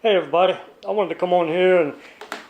Hey everybody, I wanted to come on here and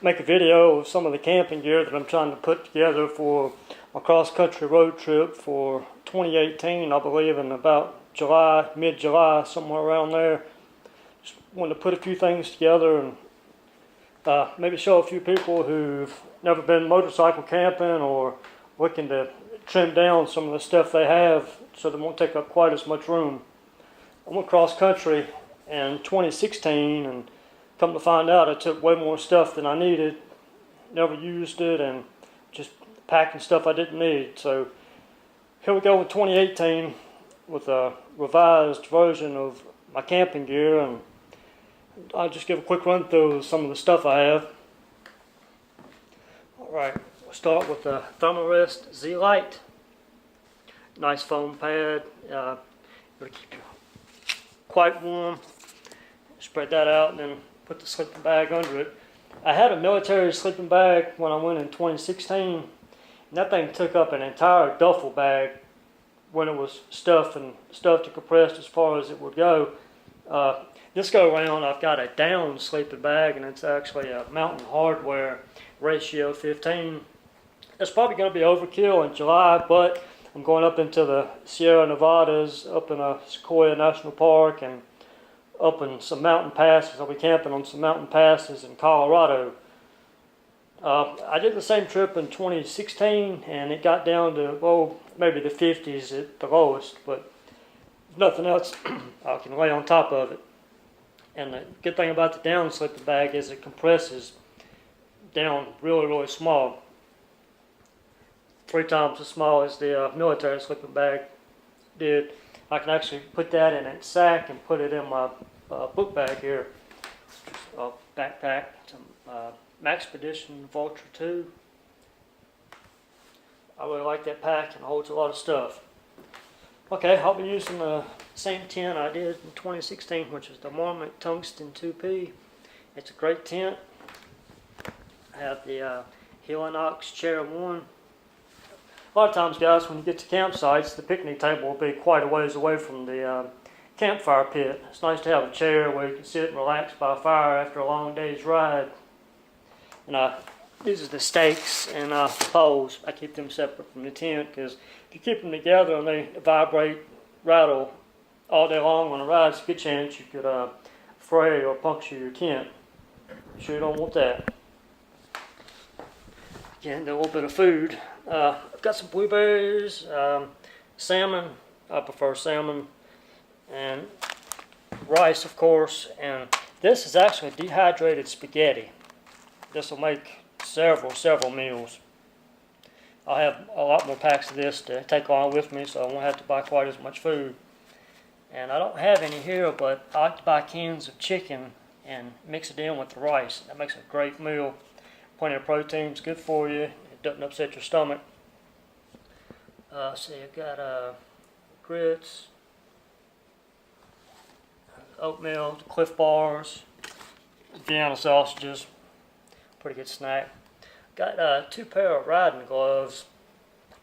make a video of some of the camping gear that I'm trying to put together for my cross-country road trip for 2018, I believe in about July, mid-July, somewhere around there. Just wanted to put a few things together and maybe show a few people who've never been motorcycle camping or looking to trim down some of the stuff they have so they won't take up quite as much room. I went cross-country in 2016 and come to find out I took way more stuff than I needed, never used it, and just packing stuff I didn't need. So here we go with 2018 with a revised version of my camping gear, and I'll just give a quick run through of some of the stuff I have. Alright, we'll start with the Thermarest Z-Lite. Nice foam pad, it'll keep you quite warm. Spread that out and then put the sleeping bag under it. I had a military sleeping bag when I went in 2016, and that thing took up an entire duffel bag when it was stuffed and compressed as far as it would go. This go around I've got a down sleeping bag, and it's actually a Mountain Hardwear ratio 15. It's probably going to be overkill in July, but I'm going up into the Sierra Nevadas, up in Sequoia National Park, and up in some mountain passes. I'll be camping on some mountain passes in Colorado. I did the same trip in 2016, and it got down to, well, maybe the 50s at the lowest, but nothing else I can lay on top of it. And the good thing about the down sleeping bag is it compresses down really, really small. 3 times as small as the military sleeping bag did. I can actually put that in a sack and put it in my book bag here. A backpack, some Maxpedition Vulture 2. I really like that pack, and it holds a lot of stuff. Okay, I'll be using the same tent I did in 2016, which is the Marmot Tungsten 2P. It's a great tent. I have the Helinox Chair 1. A lot of times, guys, when you get to campsites, the picnic table will be quite a ways away from the campfire pit. It's nice to have a chair where you can sit and relax by a fire after a long day's ride. And these are the stakes and poles. I keep them separate from the tent because if you keep them together and they vibrate, rattle all day long on a ride, it's a good chance you could fray or puncture your tent. You sure don't want that. Again, a little bit of food. I've got some blueberries, salmon. I prefer salmon, and rice, of course. And this is actually dehydrated spaghetti. This will make several meals. I'll have a lot more packs of this to take along with me, so I won't have to buy quite as much food. And I don't have any here, but I like to buy cans of chicken and mix it in with the rice. That makes a great meal. Plenty of protein, it's good for you. It doesn't upset your stomach. So you've got grits, oatmeal, Cliff Bars, Vienna sausages. Pretty good snack. Got 2 pair of riding gloves.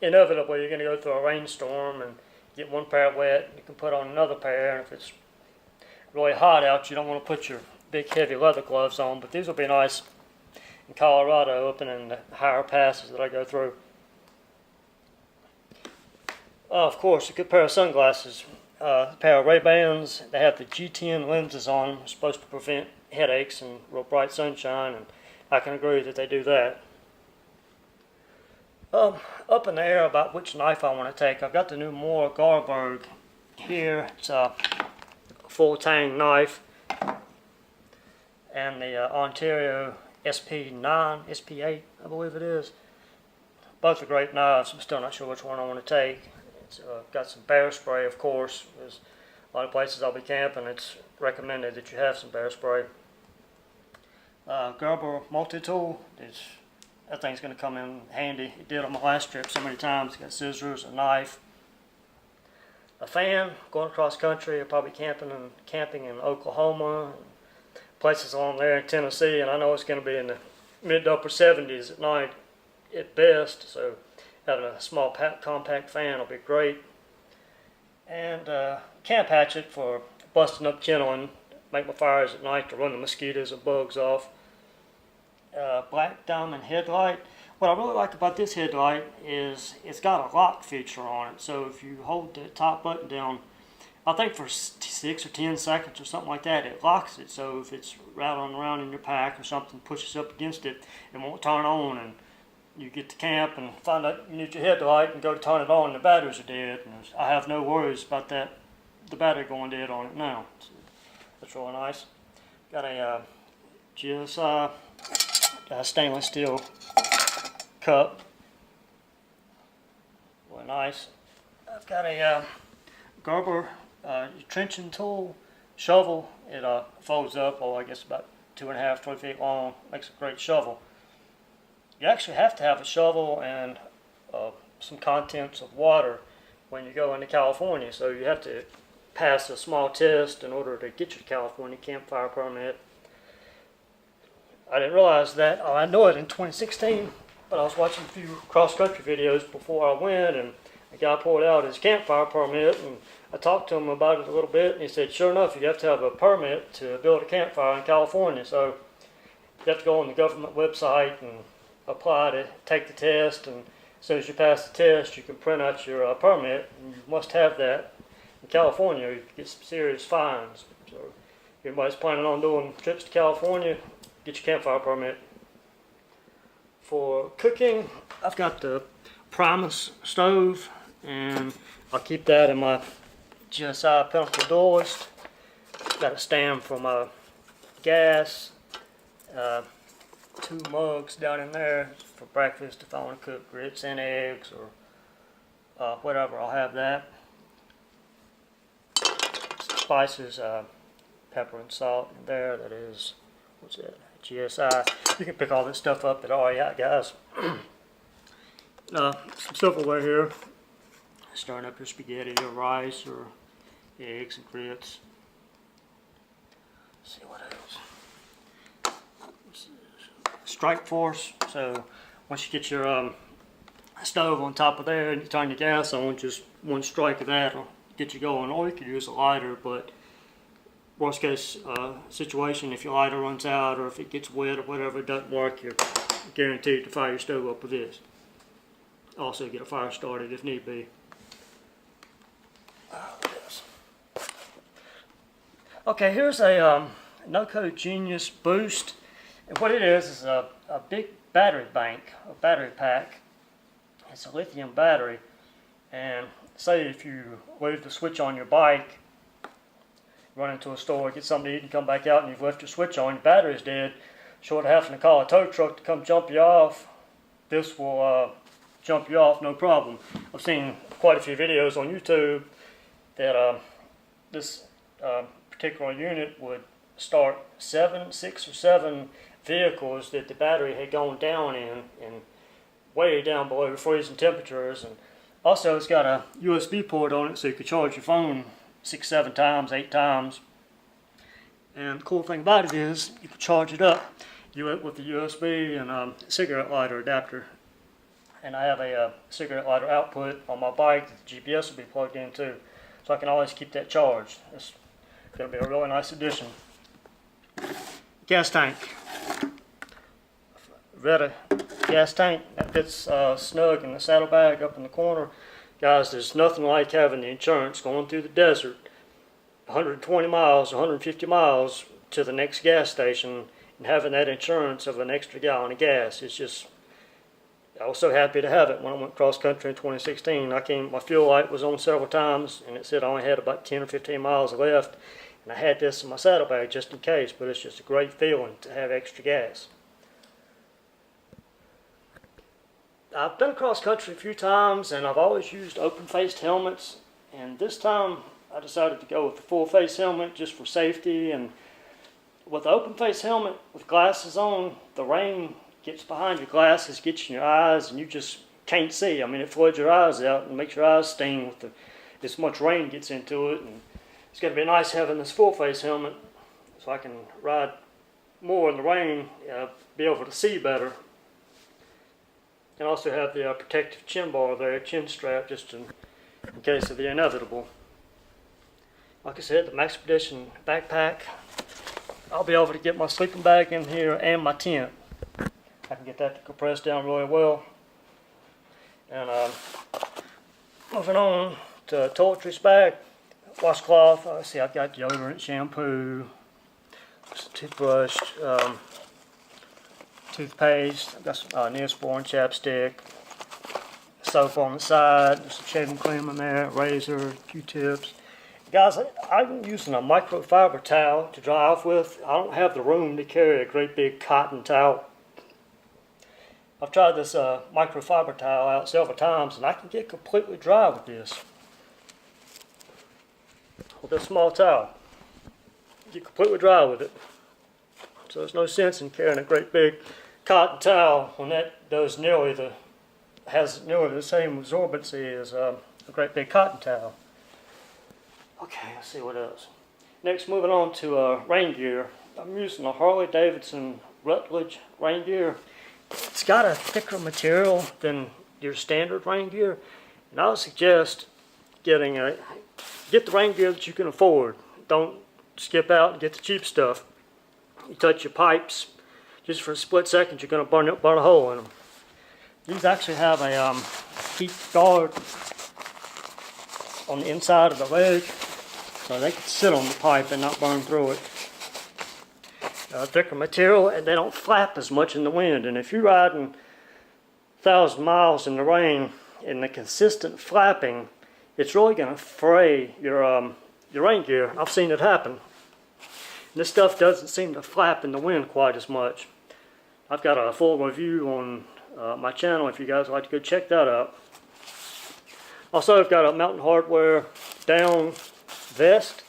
Inevitably, you're going to go through a rainstorm and get one pair wet. You can put on another pair, and if it's really hot out, you don't want to put your big heavy leather gloves on, but these will be nice in Colorado, up in the higher passes that I go through. Of course, a good pair of sunglasses. A pair of Ray-Bans. They have the G10 lenses on them. It's supposed to prevent headaches and real bright sunshine, and I can agree that they do that. Up in the air about which knife I want to take. I've got the new Mora Garberg here. It's a full tang knife, and the Ontario SP9, SP8, I believe it is. Both are great knives. I'm still not sure which one I want to take. It's got some bear spray, of course. There's a lot of places I'll be camping. It's recommended that you have some bear spray. Gerber multi-tool. That thing's going to come in handy. It did on my last trip so many times. It's got scissors, a knife, a fan. Going across country, I'll probably camping in Oklahoma, places along there in Tennessee, and I know it's going to be in the mid to upper 70s at night at best, so having a small compact fan will be great. And camp hatchet for busting up kindling. make my fires at night to run the mosquitoes and bugs off. Black diamond headlight. What I really like about this headlight is it's got a lock feature on it. So if you hold the top button down, I think for 6 or 10 seconds or something like that, it locks it. So if it's rattling around in your pack or something pushes up against it, it won't turn on, and you get to camp and find out you need your headlight and go to turn it on and the batteries are dead. And I have no worries about that, the battery going dead on it now. So that's really nice. Got a GSI stainless steel cup. Really nice. I've got a Gerber trenching tool, shovel. It folds up, I guess about 2.5, 3 feet long. Makes a great shovel. You actually have to have a shovel and some contents of water when you go into California. So you have to pass a small test in order to get your California campfire permit. I didn't realize that. I know it in 2016, but I was watching a few cross-country videos before I went, and a guy pulled out his campfire permit, and I talked to him about it a little bit, and he said, sure enough, you have to have a permit to build a campfire in California. So you have to go on the government website and apply to take the test, and as soon as you pass the test, you can print out your permit, and you must have that. In California, you get some serious fines. So if anybody's planning on doing trips to California, get your campfire permit. For cooking, I've got the Primus stove, and I'll keep that in my GSI Pinnacle Duelist. Got a stand for my gas. 2 mugs down in there for breakfast if I want to cook grits and eggs or whatever. I'll have that. Some spices, pepper and salt in there. That is, what's that? GSI. You can pick all this stuff up at REI, guys. Some silverware here. Stirring up your spaghetti or rice or eggs and grits. Let's see what else. Strike Force. So once you get your stove on top of there and you turn the gas on, just one strike of that will get you going. Or you could use a lighter, but worst case situation, if your lighter runs out or if it gets wet or whatever, it doesn't work, you're guaranteed to fire your stove up with this. Also get a fire started if need be. Okay, here's a No-Code Genius Boost. And what it is a big battery bank, a battery pack. It's a lithium battery. And say if you leave the switch on your bike, run into a store, get something to eat, and come back out, and you've left your switch on, your battery's dead, short of having to call a tow truck to come jump you off, this will jump you off no problem. I've seen quite a few videos on YouTube that this particular unit would start 6 or 7 vehicles that the battery had gone down in, and way down below freezing temperatures. And also it's got a USB port on it, so you could charge your phone 6, 7 times, 8 times. And the cool thing about it is you can charge it up with the USB and cigarette lighter adapter. And I have a cigarette lighter output on my bike that the GPS will be plugged into, so I can always keep that charged. It's going to be a really nice addition. Gas tank. Retta gas tank that fits snug in the saddlebag up in the corner. Guys, there's nothing like having the insurance going through the desert, 120 miles, 150 miles to the next gas station, and having that insurance of an extra gallon of gas. It's just, I was so happy to have it when I went cross country in 2016. My fuel light was on several times, and it said I only had about 10 or 15 miles left, and I had this in my saddlebag just in case. But it's just a great feeling to have extra gas. I've been across country a few times, and I've always used open-faced helmets, and this time I decided to go with the full-face helmet just for safety. And with the open-face helmet with glasses on, the rain gets behind your glasses, gets in your eyes, and you just can't see. I mean, it floods your eyes out and makes your eyes sting with this much rain gets into it. And it's going to be nice having this full-face helmet so I can ride more in the rain, be able to see better. And also have the protective chin bar there, chin strap, just in case of the inevitable. Like I said, the Maxpedition backpack, I'll be able to get my sleeping bag in here and my tent. I can get that to compress down really well. And moving on to toiletries bag, washcloth. Let's see, I've got deodorant, shampoo, toothbrush, toothpaste. I've got some Neosporin chapstick, soap on the side, there's some shaving cream in there, razor, Q-tips. Guys, I'm using a microfiber towel to dry off with. I don't have the room to carry a great big cotton towel. I've tried this microfiber towel out several times, and I can get completely dry with this. With this small towel, get completely dry with it. So there's no sense in carrying a great big cotton towel when that has nearly the same absorbency as a great big cotton towel. Okay, let's see what else. Next, moving on to rain gear. I'm using a Harley Davidson Rutledge rain gear. It's got a thicker material than your standard rain gear, and I would suggest get the rain gear that you can afford. Don't skip out and get the cheap stuff. You touch your pipes, just for a split second, you're going to burn a hole in them. These actually have a heat guard on the inside of the leg, so they can sit on the pipe and not burn through it. Thicker material, and they don't flap as much in the wind. And if you're riding 1,000 miles in the rain, and the consistent flapping, it's really going to fray your rain gear. I've seen it happen. And this stuff doesn't seem to flap in the wind quite as much. I've got a full review on my channel if you guys would like to go check that out. Also, I've got a Mountain Hardwear down vest.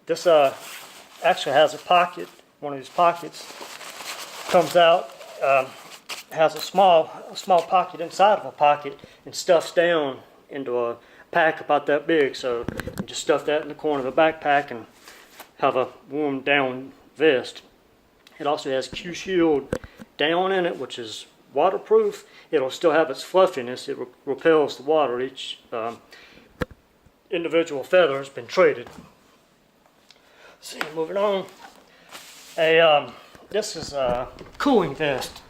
This actually has a pocket. One of these pockets comes out, has a small pocket inside of a pocket, and stuffs down into a pack about that big. So you just stuff that in the corner of the backpack and have a warm down vest. It also has Q-Shield down in it, which is waterproof. It'll still have its fluffiness. It repels the water. Each individual feather has been treated. See, moving on. This is a cooling vest.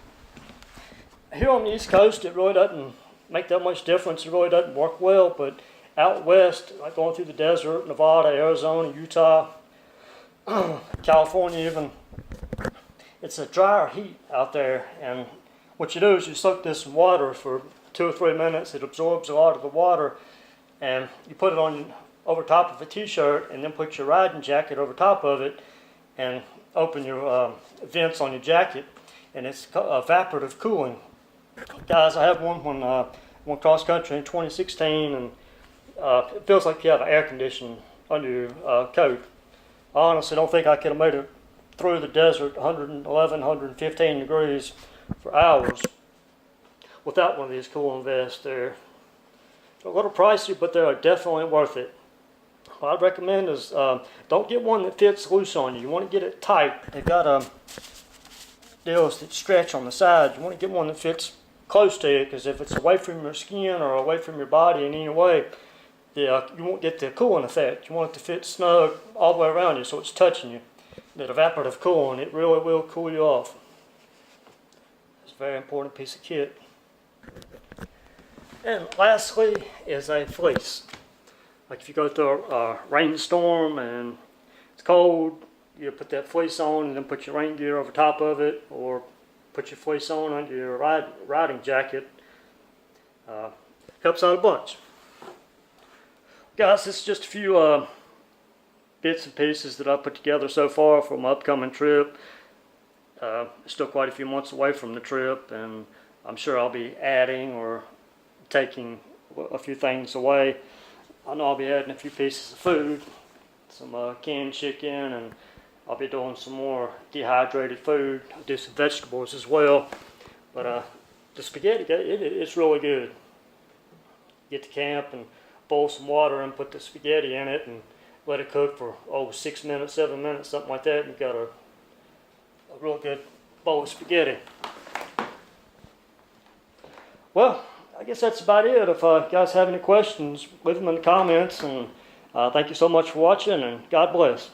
Here on the East Coast, it really doesn't make that much difference. It really doesn't work well, but out west, like going through the desert, Nevada, Arizona, Utah, California even, it's a drier heat out there, and what you do is you soak this in water for 2 or 3 minutes. It absorbs a lot of the water, and you put it on over top of a t-shirt, and then put your riding jacket over top of it, and open your vents on your jacket, and it's evaporative cooling. Guys, I have one when I went cross country in 2016, and it feels like you have an air conditioner under your coat. I honestly don't think I could have made it through the desert 111, 115 degrees for hours without one of these cooling vests. They're a little pricey, but they're definitely worth it. What I'd recommend is don't get one that fits loose on you. You want to get it tight. They've got deals that stretch on the side. You want to get one that fits close to you, because if it's away from your skin or away from your body in any way, you won't get the cooling effect. You want it to fit snug all the way around you so it's touching you. That evaporative cooling, it really will cool you off. It's a very important piece of kit. And lastly is a fleece. Like if you go through a rainstorm and it's cold, you put that fleece on and then put your rain gear over top of it, or put your fleece on under your riding jacket. Helps out a bunch. Guys, this is just a few bits and pieces that I put together so far for my upcoming trip. Still quite a few months away from the trip, and I'm sure I'll be adding or taking a few things away. I know I'll be adding a few pieces of food, some canned chicken, and I'll be doing some more dehydrated food. I'll do some vegetables as well. But the spaghetti, it's really good. Get to camp and boil some water and put the spaghetti in it and let it cook for 6 minutes, 7 minutes, something like that. And you've got a real good bowl of spaghetti. Well, I guess that's about it. If you guys have any questions, leave them in the comments. And thank you so much for watching, and God bless.